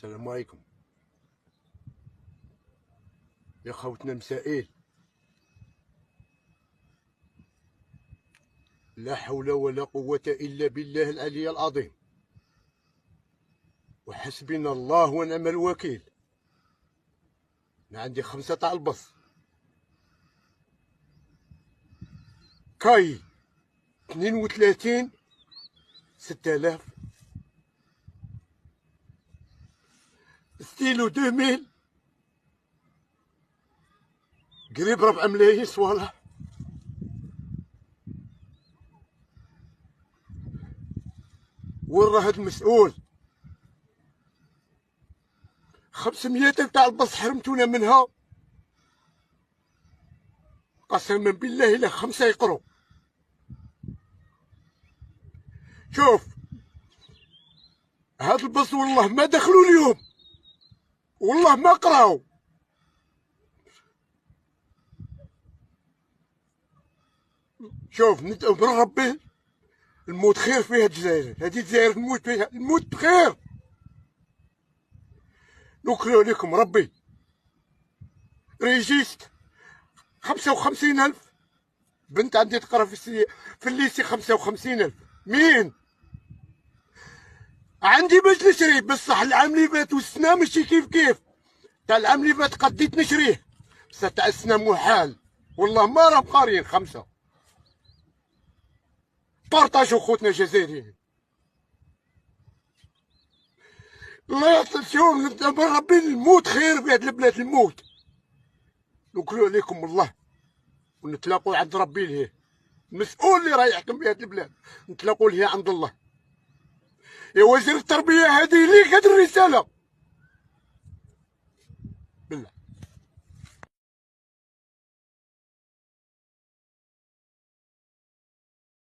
السلام عليكم يا خوتنا المسائل. لا حول ولا قوة إلا بالله العلي العظيم، وحسبنا الله ونعم الوكيل. أنا عندي 5 تاع البص كاي 32 6000 ستيلو 2000 قريب 4 ملايين صوالح. وين راه هاد المسؤول؟ 500 تاع البص حرمتونا منها، قسما بالله الا 5 يقروا. شوف هاد البص والله ما دخلوا اليوم، والله ما قراو. شوف ندعو من ربي الموت خير فيها الجزائر، هذه الجزائر نموت فيها، الموت بخير. نوكلو عليكم ربي. ريجيست 55,000 بنت عندي تقرا في الليسي 55,000. مين عندي باش نشري؟ بصح العام اللي فات والسنه ماشي كيف كيف. تاع العام اللي فات قديت نشريه، بصح تاع السنه محال والله ما راهم قاريين 5. بارطاجوا خوتنا الجزائريين. الله يعطيكم من ربي، الموت خير في هاد البلاد، الموت. نوكلو عليكم والله، ونتلاقوا عند ربي لهيه المسؤول اللي راه يحكم في هاد البلاد، نتلاقوا لهيه عند الله. يا وزير التربيه هذه ليك هاد الرساله.